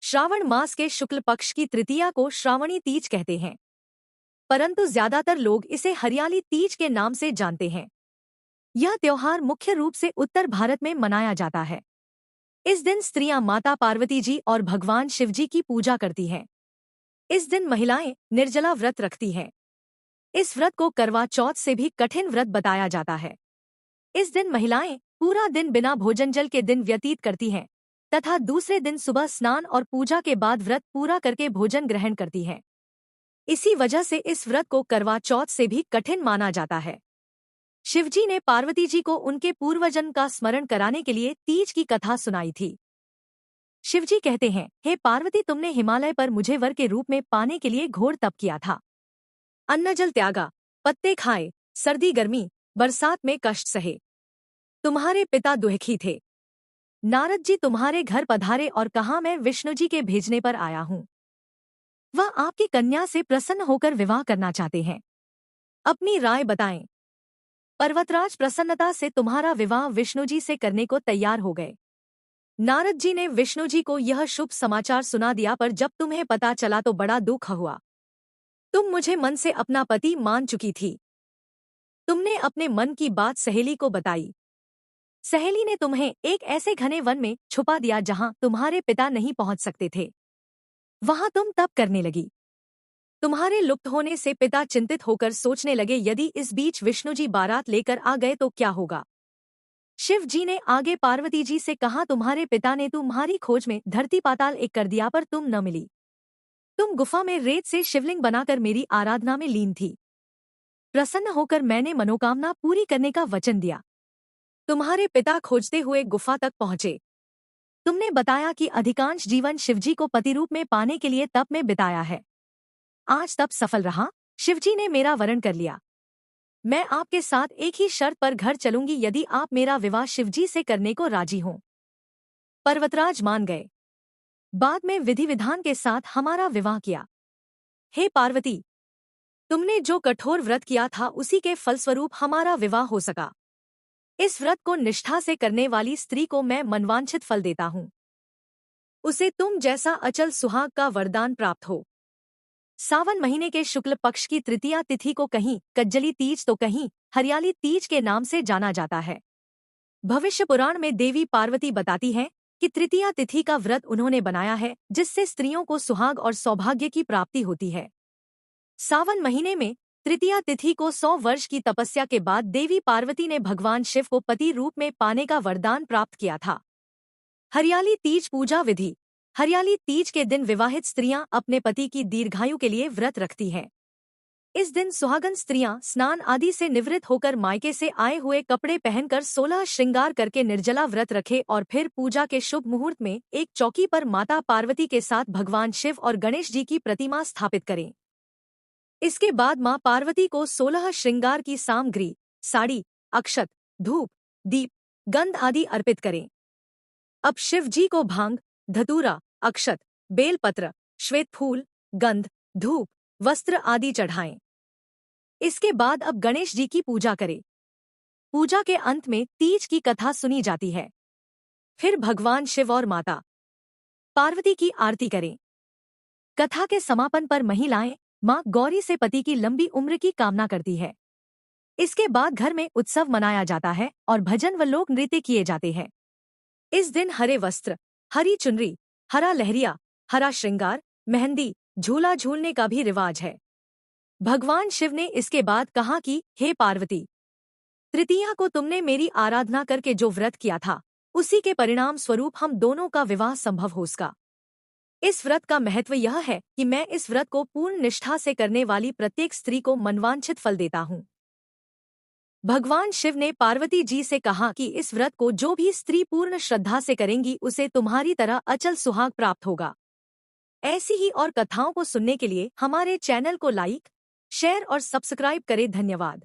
श्रावण मास के शुक्ल पक्ष की तृतीया को श्रावणी तीज कहते हैं, परंतु ज्यादातर लोग इसे हरियाली तीज के नाम से जानते हैं। यह त्योहार मुख्य रूप से उत्तर भारत में मनाया जाता है। इस दिन स्त्रियां माता पार्वती जी और भगवान शिव जी की पूजा करती हैं। इस दिन महिलाएं निर्जला व्रत रखती हैं। इस व्रत को करवा चौथ से भी कठिन व्रत बताया जाता है। इस दिन महिलाएं पूरा दिन बिना भोजन जल के दिन व्यतीत करती हैं तथा दूसरे दिन सुबह स्नान और पूजा के बाद व्रत पूरा करके भोजन ग्रहण करती हैं। इसी वजह से इस व्रत को करवा चौथ से भी कठिन माना जाता है। शिवजी ने पार्वती जी को उनके पूर्वजन्म का स्मरण कराने के लिए तीज की कथा सुनाई थी। शिवजी कहते हैं, हे पार्वती, तुमने हिमालय पर मुझे वर के रूप में पाने के लिए घोर तप किया था। अन्न जल त्यागा, पत्ते खाए, सर्दी गर्मी बरसात में कष्ट सहे। तुम्हारे पिता दुखी थे। नारद जी तुम्हारे घर पधारे और कहा, मैं विष्णु जी के भेजने पर आया हूँ। वह आपकी कन्या से प्रसन्न होकर विवाह करना चाहते हैं। अपनी राय बताएं। पर्वतराज प्रसन्नता से तुम्हारा विवाह विष्णु जी से करने को तैयार हो गए। नारद जी ने विष्णु जी को यह शुभ समाचार सुना दिया, पर जब तुम्हें पता चला तो बड़ा दुख हुआ। तुम मुझे मन से अपना पति मान चुकी थी। तुमने अपने मन की बात सहेली को बताई। सहेली ने तुम्हें एक ऐसे घने वन में छुपा दिया जहां तुम्हारे पिता नहीं पहुंच सकते थे। वहां तुम तप करने लगी। तुम्हारे लुप्त होने से पिता चिंतित होकर सोचने लगे, यदि इस बीच विष्णु जी बारात लेकर आ गए तो क्या होगा। शिव जी ने आगे पार्वती जी से कहा, तुम्हारे पिता ने तुम्हारी खोज में धरती पाताल एक कर दिया, पर तुम न मिली। तुम गुफा में रेत से शिवलिंग बनाकर मेरी आराधना में लीन थी। प्रसन्न होकर मैंने मनोकामना पूरी करने का वचन दिया। तुम्हारे पिता खोजते हुए गुफा तक पहुंचे। तुमने बताया कि अधिकांश जीवन शिवजी को पति रूप में पाने के लिए तप में बिताया है। आज तप सफल रहा। शिवजी ने मेरा वरण कर लिया। मैं आपके साथ एक ही शर्त पर घर चलूंगी, यदि आप मेरा विवाह शिवजी से करने को राजी हों। पर्वतराज मान गए। बाद में विधि विधान के साथ हमारा विवाह किया। हे पार्वती, तुमने जो कठोर व्रत किया था उसी के फलस्वरूप हमारा विवाह हो सका। इस व्रत को निष्ठा से करने वाली स्त्री को मैं मनवांछित फल देता हूँ। उसे तुम जैसा अचल सुहाग का वरदान प्राप्त हो। सावन महीने के शुक्ल पक्ष की तृतीया तिथि को कहीं कज्जली तीज तो कहीं हरियाली तीज के नाम से जाना जाता है। भविष्य पुराण में देवी पार्वती बताती हैं कि तृतीया तिथि का व्रत उन्होंने बनाया है जिससे स्त्रियों को सुहाग और सौभाग्य की प्राप्ति होती है। सावन महीने में तृतीया तिथि को 100 वर्ष की तपस्या के बाद देवी पार्वती ने भगवान शिव को पति रूप में पाने का वरदान प्राप्त किया था। हरियाली तीज पूजा विधि। हरियाली तीज के दिन विवाहित स्त्रियां अपने पति की दीर्घायु के लिए व्रत रखती हैं। इस दिन सुहागन स्त्रियां स्नान आदि से निवृत्त होकर मायके से आए हुए कपड़े पहनकर 16 श्रृंगार करके निर्जला व्रत रखें और फिर पूजा के शुभ मुहूर्त में एक चौकी पर माता पार्वती के साथ भगवान शिव और गणेश जी की प्रतिमा स्थापित करें। इसके बाद मां पार्वती को 16 श्रृंगार की सामग्री, साड़ी, अक्षत, धूप, दीप, गंध आदि अर्पित करें। अब शिव जी को भांग, धतूरा, अक्षत, बेलपत्र, श्वेत फूल, गंध, धूप, वस्त्र आदि चढ़ाएं। इसके बाद अब गणेश जी की पूजा करें। पूजा के अंत में तीज की कथा सुनी जाती है। फिर भगवान शिव और माता पार्वती की आरती करें। कथा के समापन पर महिलाएं मां गौरी से पति की लंबी उम्र की कामना करती है। इसके बाद घर में उत्सव मनाया जाता है और भजन व लोक नृत्य किए जाते हैं। इस दिन हरे वस्त्र, हरी चुनरी, हरा लहरिया, हरा श्रृंगार, मेहंदी, झूला झूलने का भी रिवाज है। भगवान शिव ने इसके बाद कहा कि हे पार्वती, तृतीया को तुमने मेरी आराधना करके जो व्रत किया था उसी के परिणाम स्वरूप हम दोनों का विवाह संभव हो सका। इस व्रत का महत्व यह है कि मैं इस व्रत को पूर्ण निष्ठा से करने वाली प्रत्येक स्त्री को मनवांछित फल देता हूँ। भगवान शिव ने पार्वती जी से कहा कि इस व्रत को जो भी स्त्री पूर्ण श्रद्धा से करेंगी उसे तुम्हारी तरह अचल सुहाग प्राप्त होगा। ऐसी ही और कथाओं को सुनने के लिए हमारे चैनल को लाइक, शेयर और सब्सक्राइब करें। धन्यवाद।